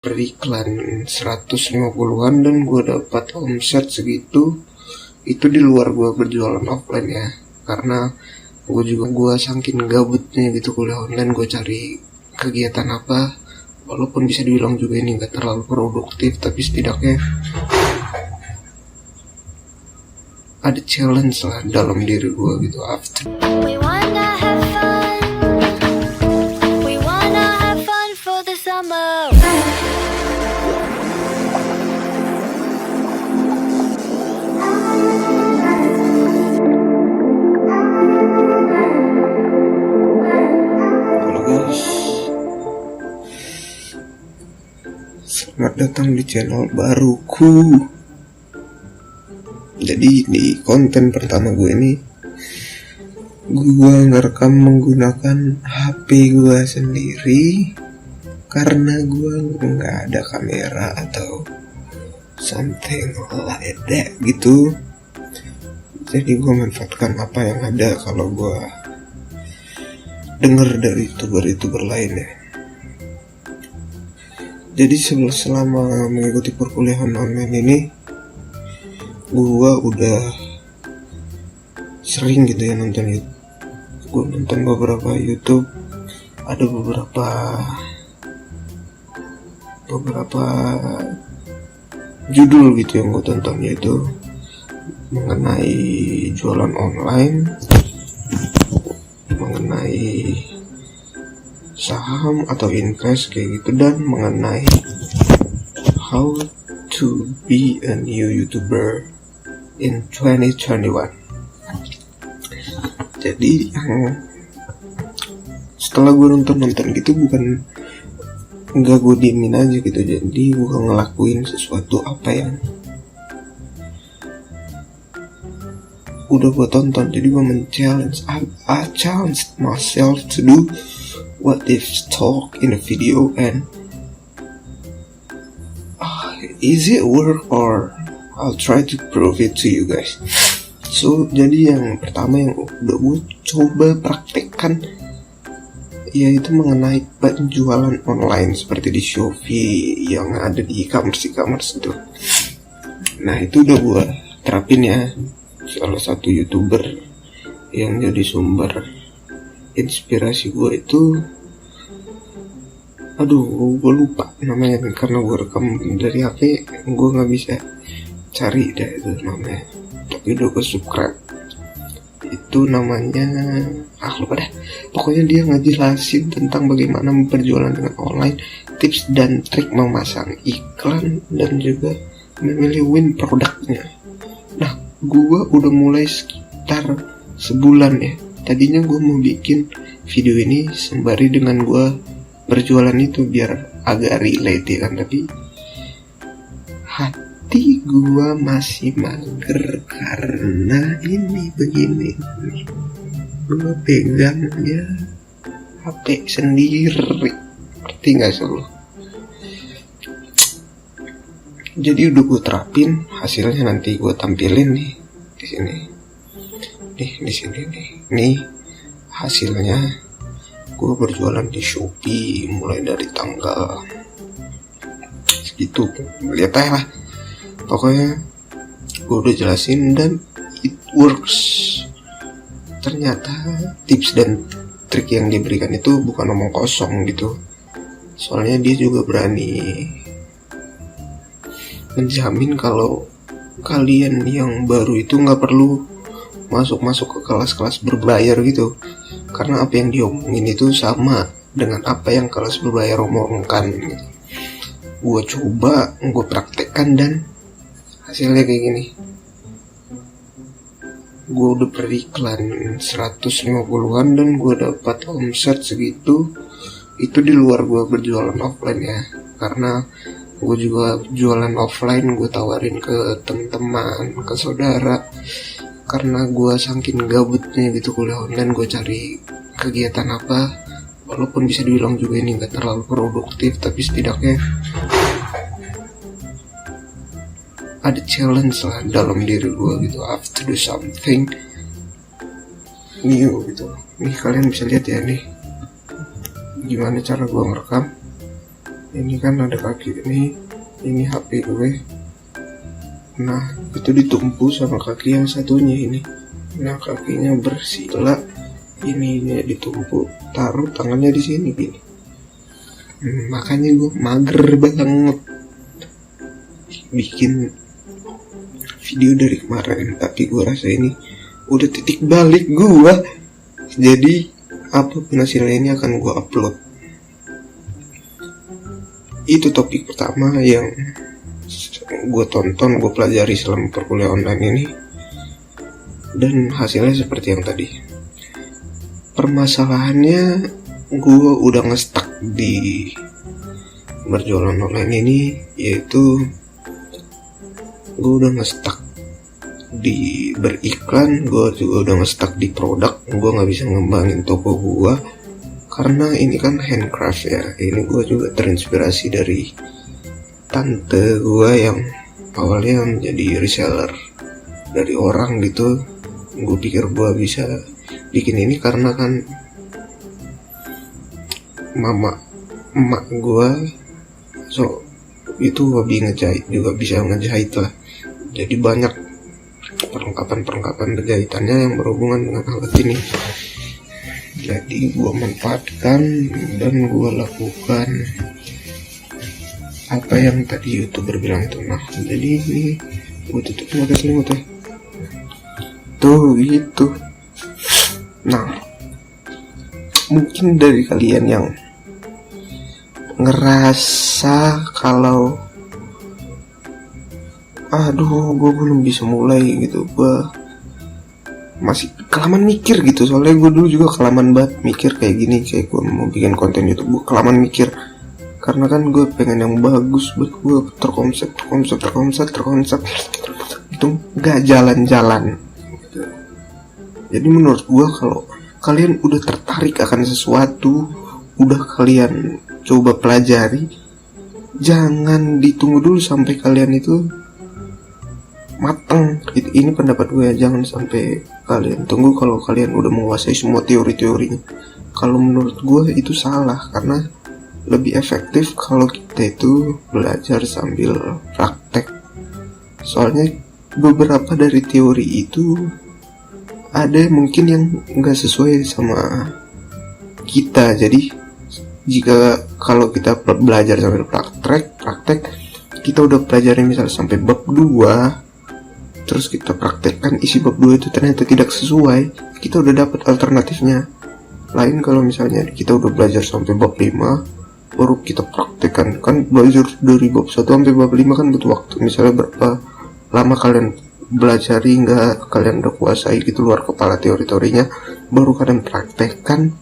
beriklan 150-an dan gue dapat omset segitu. Itu di luar gue berjualan offline ya, karena gue saking gabutnya gitu kuliah online, gue cari kegiatan apa, walaupun bisa dibilang juga ini gak terlalu produktif, tapi setidaknya ada challenge lah dalam diri gue gitu. After We wanna have fun for the summer. Halo guys, selamat datang di channel baruku. Jadi di konten pertama gue ini, gue ngerekam menggunakan HP gue sendiri karena gue nggak ada kamera atau something like that gitu. Jadi gue manfaatkan apa yang ada kalau gue denger dari youtuber lainnya. Jadi selama mengikuti perkuliahan online ini, gue udah sering gitu ya nonton YouTube. Gue nonton beberapa YouTube, ada beberapa judul gitu yang gue tonton, yaitu mengenai jualan online, mengenai saham atau invest kayak gitu, dan mengenai how to be a new YouTuber in 2021. Jadi setelah gue nonton gitu, bukan nggak gue diemin aja gitu, jadi gue ngelakuin sesuatu apa yang udah gue tonton. Jadi gue I challenge myself to do what if talk in a video, and is it work or I'll try to prove it to you guys. So jadi yang pertama yang udah gue coba praktekkan, yaitu mengenai penjualan online seperti di Shopee yang ada di e-commerce itu. Nah itu udah gue terapin ya. Salah satu YouTuber yang jadi sumber inspirasi gue itu, gue lupa namanya karena gue rekam dari HP, gue nggak bisa cari deh itu namanya, tapi udah gue subscribe. Itu namanya lupa deh, pokoknya dia ngejelasin tentang bagaimana memperjualan dengan online, tips dan trik memasang iklan, dan juga memilih win produknya. Nah gue udah mulai sekitar sebulan ya. Tadinya gue mau bikin video ini sembari dengan gue berjualan itu biar agak relate ya kan, tapi hati gue masih mager karena ini begini, gue pegang ya HP sendiri, ngerti gak sih lo? Jadi udah gue terapin, hasilnya nanti gue tampilin nih di sini. Di sini nih hasilnya. Gue berjualan di Shopee mulai dari tanggal segitu, lihat aja lah. Pokoknya gue udah jelasin dan it works. Ternyata tips dan trik yang diberikan itu bukan omong kosong gitu. Soalnya dia juga berani menjamin kalau kalian yang baru itu nggak perlu masuk ke kelas-kelas berbayar gitu, karena apa yang diomongin itu sama dengan apa yang kelas berbayar omongkan gitu. Gue coba, gue praktekkan, dan hasilnya kayak gini. Gue udah beriklan 150-an dan gue dapat omset segitu. Itu di luar gue berjualan offline ya, karena gue juga jualan offline, gue tawarin ke teman-teman, ke saudara. Karena gue saking gabutnya gitu kuliah online, gue cari kegiatan apa, walaupun bisa dibilang juga ini gak terlalu produktif, tapi setidaknya ada challenge lah dalam diri gue gitu. I have to do something new gitu. Nih kalian bisa lihat ya nih gimana cara gue ngerekam. Ini kan ada kaki ini HP gue. Nah itu ditumpu sama kaki yang satunya ini. Nah kakinya bersila, ini ditumpu, taruh tangannya di sini gini. Makanya gue mager banget bikin video dari kemarin, tapi gue rasa ini udah titik balik gue. Jadi apapun hasilnya ini akan gue upload. Itu topik pertama yang gue tonton, gue pelajari selama perkuliahan online ini, dan hasilnya seperti yang tadi. Permasalahannya gue udah nge-stuck di berjualan online ini, yaitu gue udah nge-stuck di beriklan, gue juga udah nge-stuck di produk. Gue gak bisa ngembangin toko gue karena ini kan handcraft ya. Ini gue juga terinspirasi dari tante gue yang awalnya menjadi reseller dari orang gitu. Gue pikir gue bisa bikin ini karena kan emak gue itu hobi ngejahit, juga bisa ngejahit lah. Jadi banyak perlengkapan jahitannya yang berhubungan dengan alat ini. Jadi gue manfaatkan dan gue lakukan apa yang tadi YouTuber bilang itu. Nah jadi ini gue tutup pakai selimut ya. Tuh gitu. Nah mungkin dari kalian yang ngerasa kalau aduh gue belum bisa mulai gitu, gue masih kelamaan mikir gitu. Soalnya gue dulu juga kelamaan banget mikir kayak gini, kayak gue mau bikin konten YouTube, gue kelamaan mikir karena kan gue pengen yang bagus buat gue, terkonsep itu gak jalan-jalan gitu. Jadi menurut gue kalau kalian udah tertarik akan sesuatu, udah kalian coba pelajari, jangan ditunggu dulu sampai kalian itu matang. Ini pendapat gue ya, jangan sampai kalian tunggu kalau kalian udah menguasai semua teori-teorinya. Kalau menurut gue itu salah, karena lebih efektif kalau kita itu belajar sambil praktek. Soalnya beberapa dari teori itu ada mungkin yang gak sesuai sama kita. Jadi jika kalau kita belajar sambil praktek, kita udah pelajarin misalnya sampai bab 2, terus kita praktekkan isi bab 2 itu ternyata tidak sesuai, kita udah dapat alternatifnya. Lain kalau misalnya kita udah belajar sampai bab 5 baru kita praktekkan. Kan belajar dari bab 1 sampai bab 5 kan butuh waktu. Misalnya berapa lama kalian belajar hingga kalian udah kuasai gitu luar kepala teori-teorinya, baru kalian praktekkan,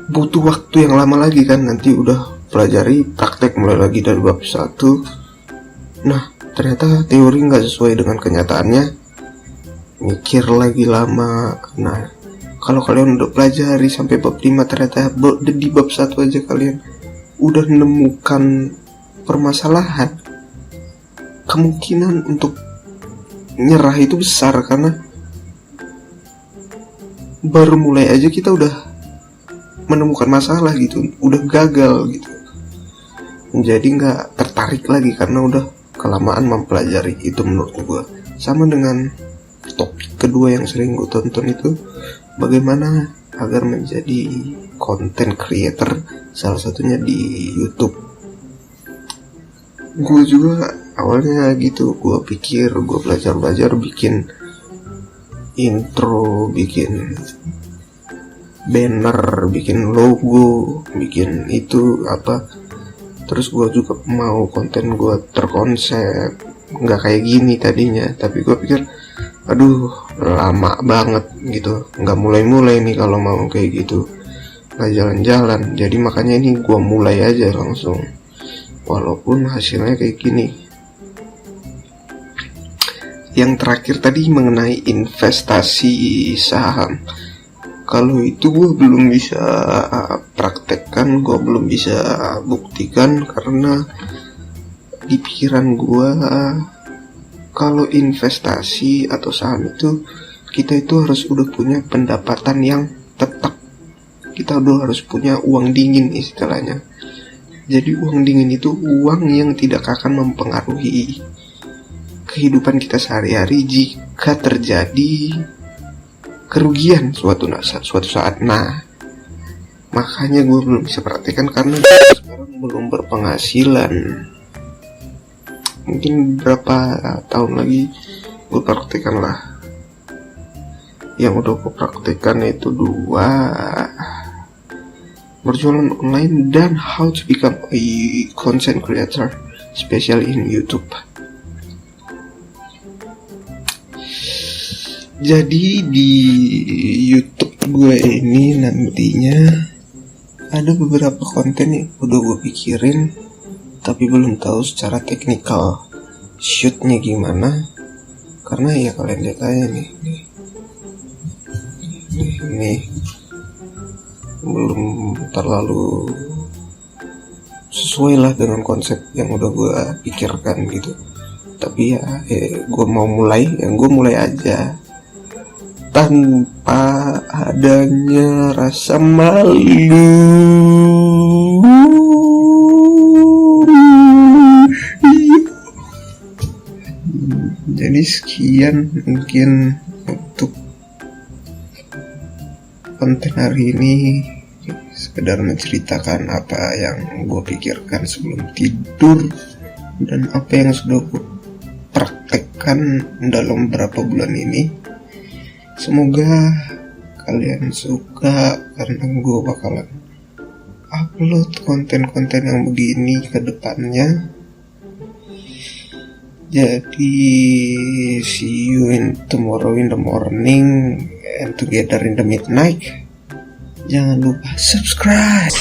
butuh waktu yang lama lagi kan. Nanti udah pelajari, praktek mulai lagi dari bab 1. Nah ternyata teori nggak sesuai dengan kenyataannya, mikir lagi lama. Nah kalau kalian udah pelajari sampai bab 5, ternyata di bab 1 aja kalian udah menemukan permasalahan, kemungkinan untuk nyerah itu besar. Karena baru mulai aja kita udah menemukan masalah gitu, udah gagal gitu. Jadi nggak tertarik lagi karena udah kelamaan mempelajari. Itu menurut gue. Sama dengan topik kedua yang sering gue tonton itu, bagaimana agar menjadi content creator, salah satunya di YouTube. Gue juga awalnya gitu, gue pikir gue belajar bikin intro, bikin banner, bikin logo, bikin itu apa. Terus gue juga mau konten gue terkonsep, nggak kayak gini tadinya. Tapi gue pikir, aduh lama banget gitu, nggak mulai nih kalau mau kayak gitu, nggak jalan-jalan. Jadi makanya ini gue mulai aja langsung, walaupun hasilnya kayak gini. Yang terakhir tadi mengenai investasi saham, kalau itu gue belum bisa praktekkan, gue belum bisa buktikan, karena di pikiran gue kalau investasi atau saham itu kita itu harus udah punya pendapatan yang tetap, kita udah harus punya uang dingin istilahnya. Jadi uang dingin itu uang yang tidak akan mempengaruhi kehidupan kita sehari-hari jika terjadi kerugian suatu saat. Nah, makanya gue belum bisa praktekkan karena sekarang belum berpenghasilan. Mungkin berapa tahun lagi gue praktekkan lah. Yang udah gue praktekkan itu 2, berjualan online dan how to become a content creator, especially in YouTube. Jadi di YouTube gue ini nantinya ada beberapa konten yang udah gue pikirin, tapi belum tahu secara teknikal shootnya gimana. Karena ya kalian lihat aja nih belum terlalu sesuai lah dengan konsep yang udah gue pikirkan gitu. Tapi ya gue mau mulai, gue mulai aja tanpa adanya rasa malu. Jadi sekian mungkin untuk konten hari ini, sekedar menceritakan apa yang gue pikirkan sebelum tidur dan apa yang sudah gue praktekkan dalam beberapa bulan ini. Semoga kalian suka karena gue bakalan upload konten-konten yang begini ke depannya. Jadi see you in tomorrow in the morning and together in the midnight. Jangan lupa subscribe.